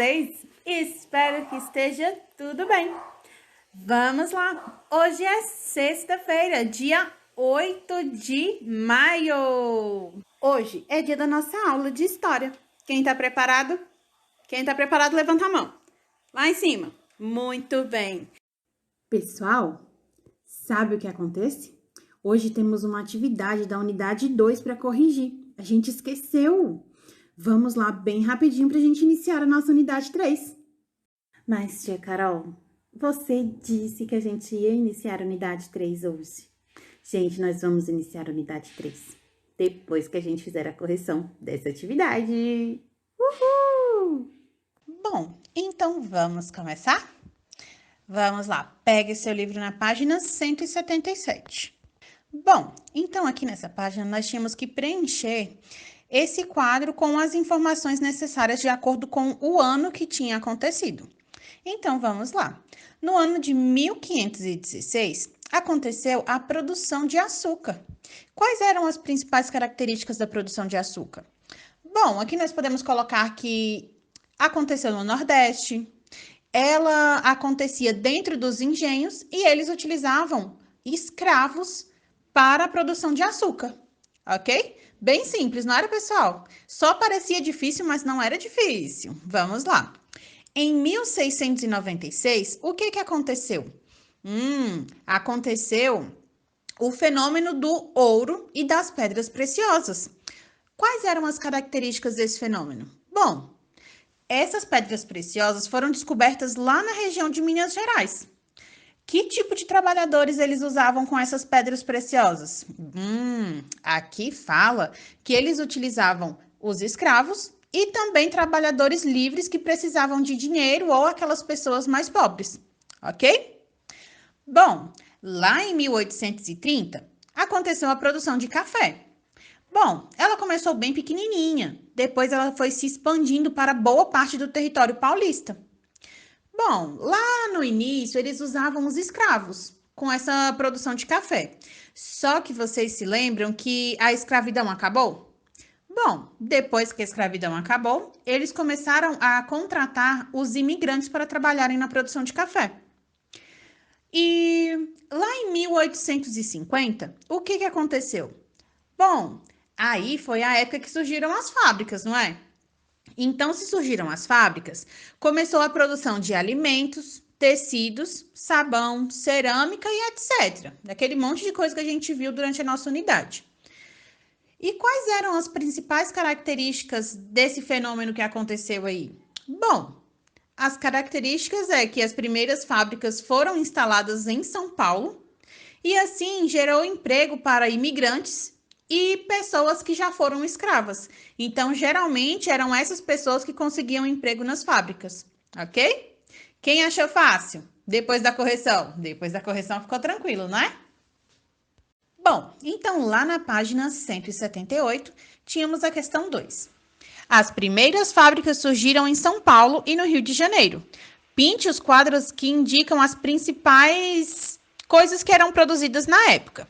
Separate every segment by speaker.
Speaker 1: vocês? Espero que esteja tudo bem. Vamos lá! Hoje é sexta-feira, dia 8 de maio. Hoje é dia da nossa aula de história. Quem tá preparado? Quem tá preparado, levanta a mão. Lá em cima. Muito bem. Pessoal, sabe o que acontece? Hoje temos uma atividade da unidade 2 para corrigir. A gente esqueceu. Vamos lá bem rapidinho para a gente iniciar a nossa unidade 3. Mas, tia Carol, você disse que a gente ia iniciar a unidade 3 hoje. Gente, nós vamos iniciar a unidade 3 depois que a gente fizer a correção dessa atividade. Uhul!
Speaker 2: Bom, então vamos começar? Vamos lá, pegue seu livro na página 177. Bom, então aqui nessa página nós tínhamos que preencher esse quadro com as informações necessárias de acordo com o ano que tinha acontecido. Então, vamos lá. No ano de 1516, aconteceu a produção de açúcar. Quais eram as principais características da produção de açúcar? Bom, aqui nós podemos colocar que aconteceu no Nordeste, ela acontecia dentro dos engenhos e eles utilizavam escravos para a produção de açúcar, ok? Bem simples, não era, pessoal? Só parecia difícil, mas não era difícil. Vamos lá. Em 1696, o que aconteceu? Aconteceu o fenômeno do ouro e das pedras preciosas. Quais eram as características desse fenômeno? Bom, essas pedras preciosas foram descobertas lá na região de Minas Gerais. Que tipo de trabalhadores eles usavam com essas pedras preciosas? Aqui fala que eles utilizavam os escravos e também trabalhadores livres que precisavam de dinheiro ou aquelas pessoas mais pobres, ok? Bom, lá em 1830, aconteceu a produção de café. Bom, ela começou bem pequenininha, depois ela foi se expandindo para boa parte do território paulista. Bom, lá no início eles usavam os escravos com essa produção de café. Só que vocês se lembram que a escravidão acabou? Bom, depois que a escravidão acabou, eles começaram a contratar os imigrantes para trabalharem na produção de café. E lá em 1850, o que aconteceu? Bom, aí foi a época que surgiram as fábricas, não é? Então, se surgiram as fábricas, começou a produção de alimentos, tecidos, sabão, cerâmica e etc. Daquele monte de coisa que a gente viu durante a nossa unidade. E quais eram as principais características desse fenômeno que aconteceu aí? Bom, as características é que as primeiras fábricas foram instaladas em São Paulo e assim gerou emprego para imigrantes e pessoas que já foram escravas. Então, geralmente, eram essas pessoas que conseguiam emprego nas fábricas, ok? Quem achou fácil? Depois da correção? Depois da correção ficou tranquilo, não é? Bom, então lá na página 178, tínhamos a questão 2. As primeiras fábricas surgiram em São Paulo e no Rio de Janeiro. Pinte os quadros que indicam as principais coisas que eram produzidas na época.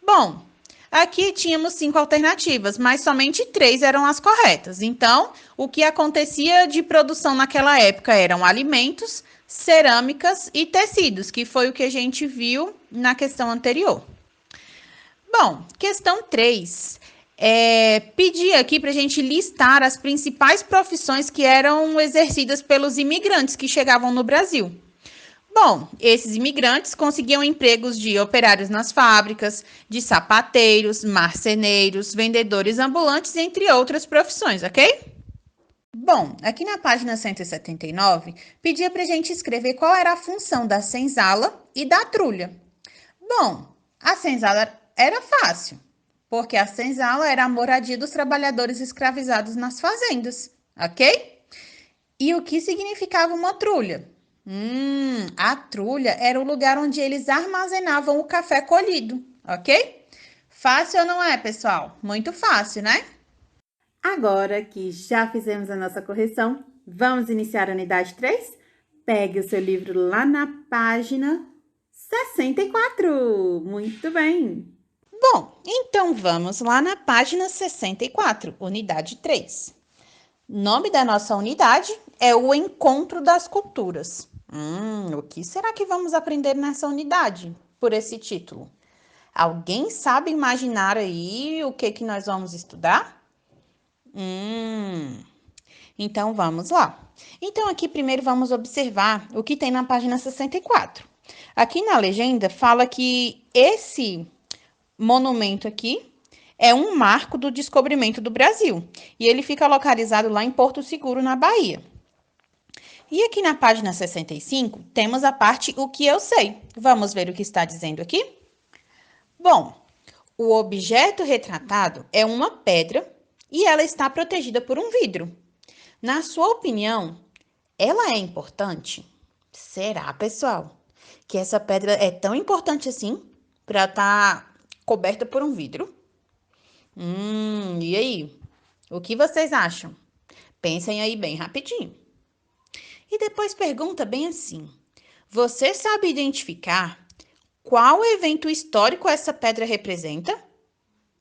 Speaker 2: Bom, aqui tínhamos 5 alternativas, mas somente 3 eram as corretas. Então, o que acontecia de produção naquela época eram alimentos, cerâmicas e tecidos, que foi o que a gente viu na questão anterior. Bom, questão 3. Pedir aqui para a gente listar as principais profissões que eram exercidas pelos imigrantes que chegavam no Brasil. Bom, esses imigrantes conseguiam empregos de operários nas fábricas, de sapateiros, marceneiros, vendedores ambulantes, entre outras profissões, ok? Bom, aqui na página 179, pedia para a gente escrever qual era a função da senzala e da trulha. Bom, a senzala era fácil, porque a senzala era a moradia dos trabalhadores escravizados nas fazendas, ok? E o que significava uma trulha? A trulha era o lugar onde eles armazenavam o café colhido, ok? Fácil ou não é, pessoal? Muito fácil, né?
Speaker 1: Agora que já fizemos a nossa correção, vamos iniciar a unidade 3? Pegue o seu livro lá na página 64. Muito bem!
Speaker 2: Bom, então vamos lá na página 64, unidade 3. Nome da nossa unidade é o encontro das culturas. O que será que vamos aprender nessa unidade por esse título? Alguém sabe imaginar aí o que nós vamos estudar? Então, vamos lá. Então, aqui primeiro vamos observar o que tem na página 64. Aqui na legenda fala que esse monumento aqui é um marco do descobrimento do Brasil. E ele fica localizado lá em Porto Seguro, na Bahia. E aqui na página 65, temos a parte O que eu sei. Vamos ver o que está dizendo aqui? Bom, o objeto retratado é uma pedra e ela está protegida por um vidro. Na sua opinião, ela é importante? Será, pessoal, que essa pedra é tão importante assim para estar coberta por um vidro? E aí? O que vocês acham? Pensem aí bem rapidinho. E depois pergunta bem assim: você sabe identificar qual evento histórico essa pedra representa?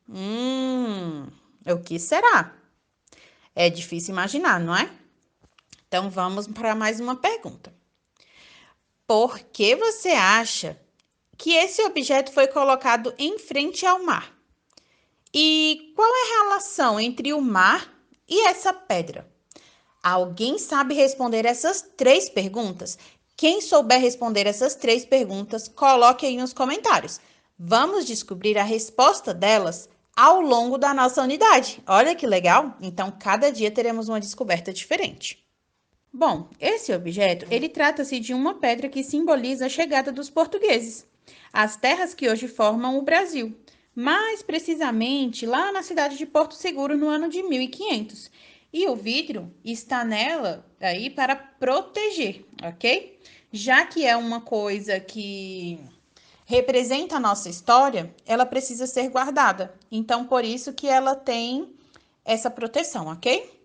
Speaker 2: O que será? É difícil imaginar, não é? Então, vamos para mais uma pergunta. Por que você acha que esse objeto foi colocado em frente ao mar? E qual é a relação entre o mar e essa pedra? Alguém sabe responder essas 3 perguntas? Quem souber responder essas 3 perguntas, coloque aí nos comentários. Vamos descobrir a resposta delas ao longo da nossa unidade. Olha que legal! Então, cada dia teremos uma descoberta diferente. Bom, esse objeto, ele trata-se de uma pedra que simboliza a chegada dos portugueses, as terras que hoje formam o Brasil, mais precisamente lá na cidade de Porto Seguro no ano de 1500. E o vidro está nela aí para proteger, ok? Já que é uma coisa que representa a nossa história, ela precisa ser guardada. Então, por isso que ela tem essa proteção, ok?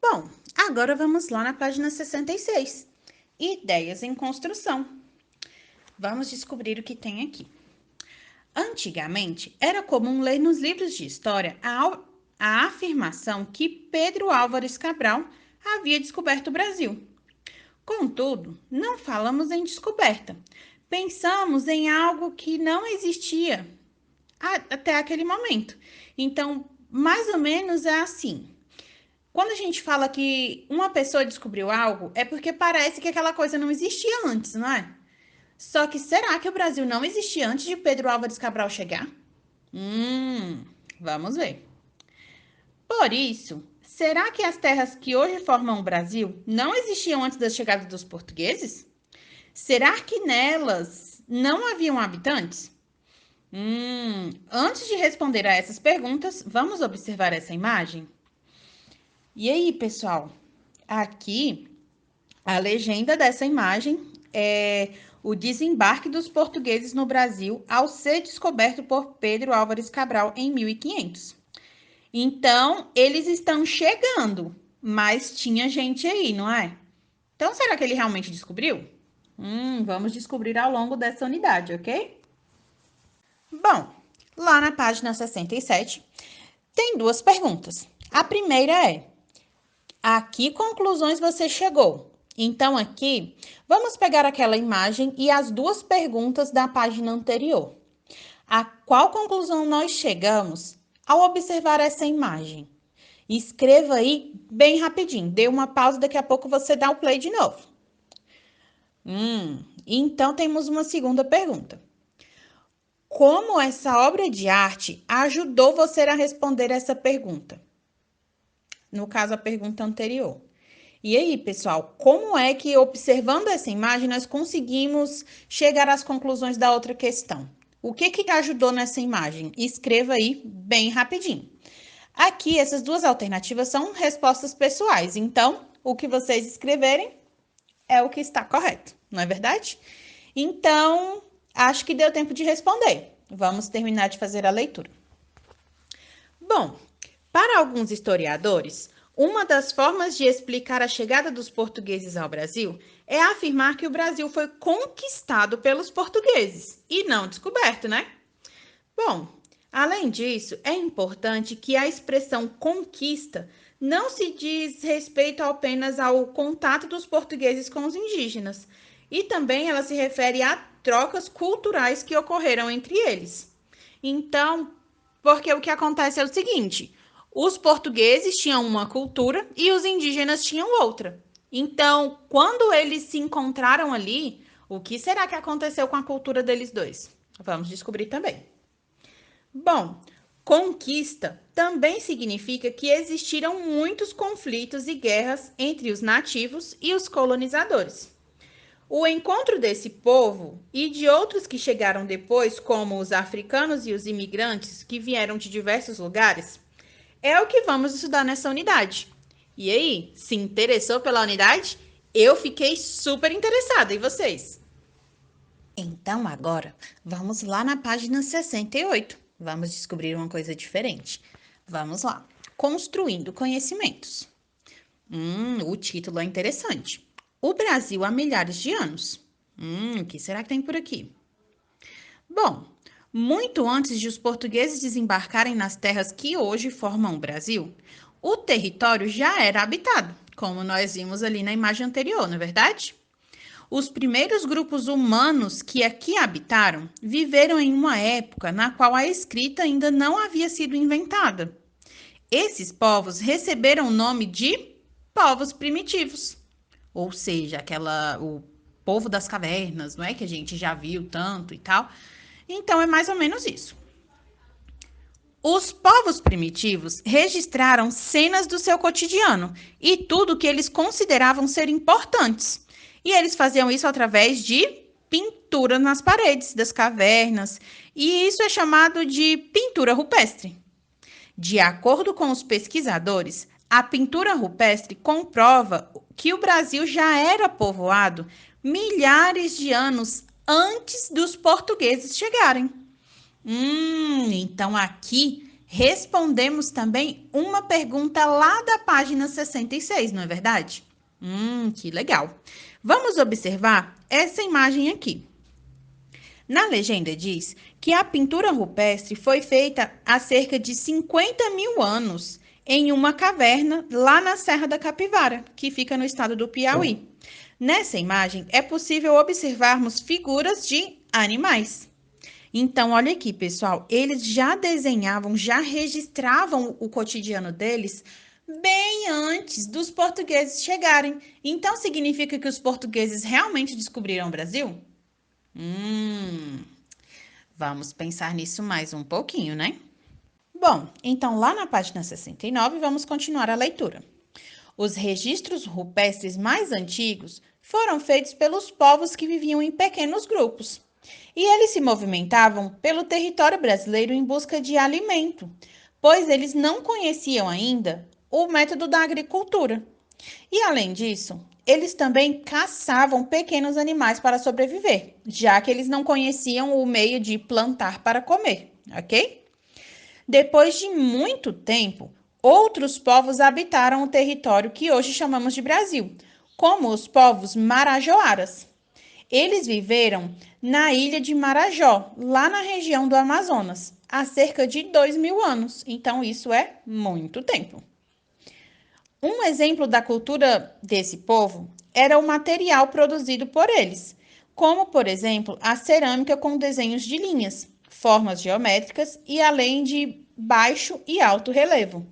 Speaker 2: Bom, agora vamos lá na página 66. Ideias em construção. Vamos descobrir o que tem aqui. Antigamente, era comum ler nos livros de história a afirmação que Pedro Álvares Cabral havia descoberto o Brasil. Contudo, não falamos em descoberta. Pensamos em algo que não existia até aquele momento. Então, mais ou menos é assim. Quando a gente fala que uma pessoa descobriu algo, é porque parece que aquela coisa não existia antes, não é? Só que será que o Brasil não existia antes de Pedro Álvares Cabral chegar? Vamos ver. Por isso, será que as terras que hoje formam o Brasil não existiam antes da chegada dos portugueses? Será que nelas não haviam habitantes? Antes de responder a essas perguntas, vamos observar essa imagem? E aí, pessoal? Aqui, a legenda dessa imagem é o desembarque dos portugueses no Brasil ao ser descoberto por Pedro Álvares Cabral em 1500. Então, eles estão chegando, mas tinha gente aí, não é? Então, será que ele realmente descobriu? Vamos descobrir ao longo dessa unidade, ok? Bom, lá na página 67, tem 2 perguntas. A primeira é: a que conclusões você chegou? Então, aqui, vamos pegar aquela imagem e as 2 perguntas da página anterior. A qual conclusão nós chegamos ao observar essa imagem? Escreva aí bem rapidinho. Dê uma pausa, daqui a pouco você dá o play de novo. Então, temos uma segunda pergunta. Como essa obra de arte ajudou você a responder essa pergunta? No caso, a pergunta anterior. E aí, pessoal, como é que, observando essa imagem, nós conseguimos chegar às conclusões da outra questão? O que ajudou nessa imagem? Escreva aí bem rapidinho. Aqui, essas 2 alternativas são respostas pessoais, então, o que vocês escreverem é o que está correto, não é verdade? Então, acho que deu tempo de responder. Vamos terminar de fazer a leitura. Bom, para alguns historiadores, uma das formas de explicar a chegada dos portugueses ao Brasil é afirmar que o Brasil foi conquistado pelos portugueses e não descoberto, né? Bom, além disso, é importante que a expressão conquista não se diz respeito apenas ao contato dos portugueses com os indígenas, e também ela se refere a trocas culturais que ocorreram entre eles. Então, porque o que acontece é o seguinte: os portugueses tinham uma cultura e os indígenas tinham outra. Então, quando eles se encontraram ali, o que será que aconteceu com a cultura deles dois? Vamos descobrir também. Bom, conquista também significa que existiram muitos conflitos e guerras entre os nativos e os colonizadores. O encontro desse povo e de outros que chegaram depois, como os africanos e os imigrantes que vieram de diversos lugares, é o que vamos estudar nessa unidade. E aí, se interessou pela unidade? Eu fiquei super interessada, e vocês? Então agora, vamos lá na página 68. Vamos descobrir uma coisa diferente. Vamos lá. Construindo conhecimentos. O título é interessante. O Brasil há milhares de anos. O que será que tem por aqui? Bom, muito antes de os portugueses desembarcarem nas terras que hoje formam o Brasil, o território já era habitado, como nós vimos ali na imagem anterior, não é verdade? Os primeiros grupos humanos que aqui habitaram viveram em uma época na qual a escrita ainda não havia sido inventada. Esses povos receberam o nome de povos primitivos, ou seja, o povo das cavernas, não é que a gente já viu tanto e tal. Então é mais ou menos isso. Os povos primitivos registraram cenas do seu cotidiano e tudo que eles consideravam ser importantes. E eles faziam isso através de pintura nas paredes das cavernas, e isso é chamado de pintura rupestre. De acordo com os pesquisadores, a pintura rupestre comprova que o Brasil já era povoado milhares de anos antes dos portugueses chegarem. Então aqui respondemos também uma pergunta lá da página 66, não é verdade? Que legal. Vamos observar essa imagem aqui. Na legenda diz que a pintura rupestre foi feita há cerca de 50 mil anos em uma caverna lá na Serra da Capivara, que fica no estado do Piauí. Nessa imagem é possível observarmos figuras de animais. Então, olha aqui, pessoal, eles já desenhavam, já registravam o cotidiano deles bem antes dos portugueses chegarem. Então, significa que os portugueses realmente descobriram o Brasil? Vamos pensar nisso mais um pouquinho, né? Bom, então lá na página 69, vamos continuar a leitura. Os registros rupestres mais antigos foram feitos pelos povos que viviam em pequenos grupos. E eles se movimentavam pelo território brasileiro em busca de alimento, pois eles não conheciam ainda o método da agricultura. E além disso, eles também caçavam pequenos animais para sobreviver, já que eles não conheciam o meio de plantar para comer, ok? Depois de muito tempo, outros povos habitaram o território que hoje chamamos de Brasil, como os povos marajoaras. Eles viveram na ilha de Marajó, lá na região do Amazonas, há cerca de 2.000 anos. Então, isso é muito tempo. Um exemplo da cultura desse povo era o material produzido por eles, como, por exemplo, a cerâmica com desenhos de linhas, formas geométricas e além de baixo e alto relevo.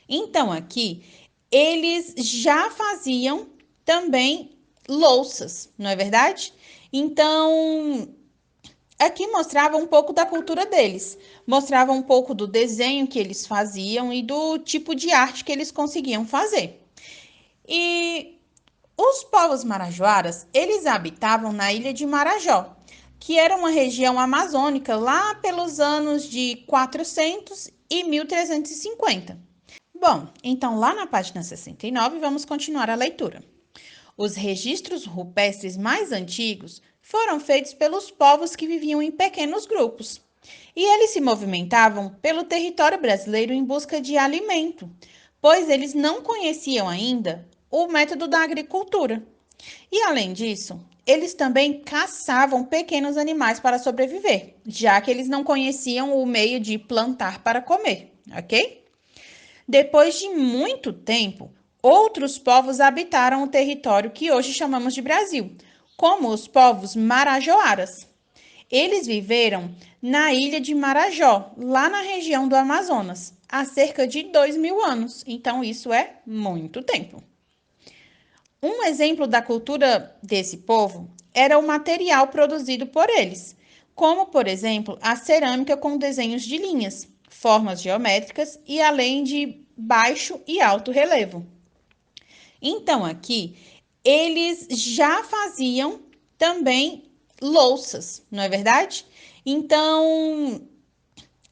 Speaker 2: Então, aqui, eles já faziam também louças, não é verdade? Então, aqui mostrava um pouco da cultura deles, mostrava um pouco do desenho que eles faziam e do tipo de arte que eles conseguiam fazer. E os povos marajoaras, eles habitavam na ilha de Marajó, que era uma região amazônica lá pelos anos de 400 e 1350. Bom, então lá na página 69, vamos continuar a leitura. Os registros rupestres mais antigos foram feitos pelos povos que viviam em pequenos grupos. E eles se movimentavam pelo território brasileiro em busca de alimento, pois eles não conheciam ainda o método da agricultura. E além disso, eles também caçavam pequenos animais para sobreviver, já que eles não conheciam o meio de plantar para comer, ok? Depois de muito tempo, outros povos habitaram o território que hoje chamamos de Brasil, como os povos marajoaras. Eles viveram na ilha de Marajó, lá na região do Amazonas, há cerca de 2.000 anos. Então, isso é muito tempo. Um exemplo da cultura desse povo era o material produzido por eles, como, por exemplo, a cerâmica com desenhos de linhas, formas geométricas e além de baixo e alto relevo. Então, aqui, eles já faziam também louças, não é verdade? Então,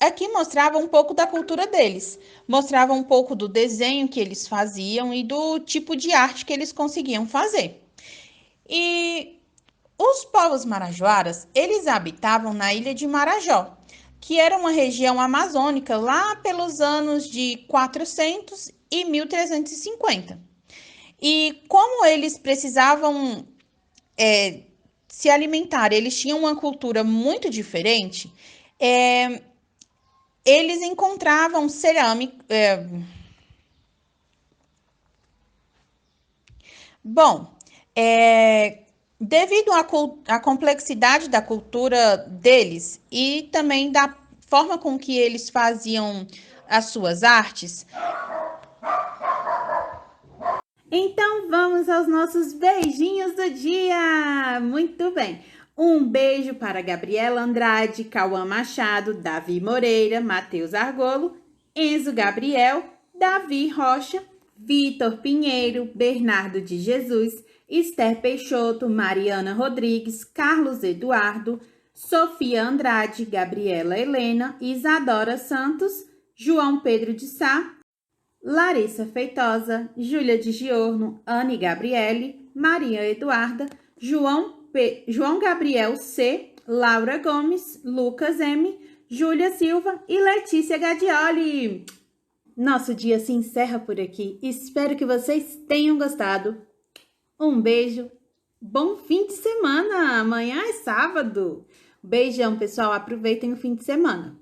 Speaker 2: aqui mostrava um pouco da cultura deles, mostrava um pouco do desenho que eles faziam e do tipo de arte que eles conseguiam fazer. E os povos marajoaras, eles habitavam na ilha de Marajó, que era uma região amazônica lá pelos anos de 400 e 1350. E como eles precisavam se alimentar, eles tinham uma cultura muito diferente, eles encontravam cerâmica. Bom, devido à complexidade da cultura deles e também da forma com que eles faziam as suas artes.
Speaker 1: Então vamos aos nossos beijinhos do dia! Muito bem! Um beijo para Gabriela Andrade, Cauã Machado, Davi Moreira, Matheus Argolo, Enzo Gabriel, Davi Rocha, Vitor Pinheiro, Bernardo de Jesus, Esther Peixoto, Mariana Rodrigues, Carlos Eduardo, Sofia Andrade, Gabriela Helena, Isadora Santos, João Pedro de Sá, Larissa Feitosa, Júlia de Giorno, Anne Gabriele, Maria Eduarda, João Gabriel C, Laura Gomes, Lucas M, Júlia Silva e Letícia Gadioli. Nosso dia se encerra por aqui. Espero que vocês tenham gostado. Um beijo. Bom fim de semana. Amanhã é sábado. Beijão, pessoal. Aproveitem o fim de semana.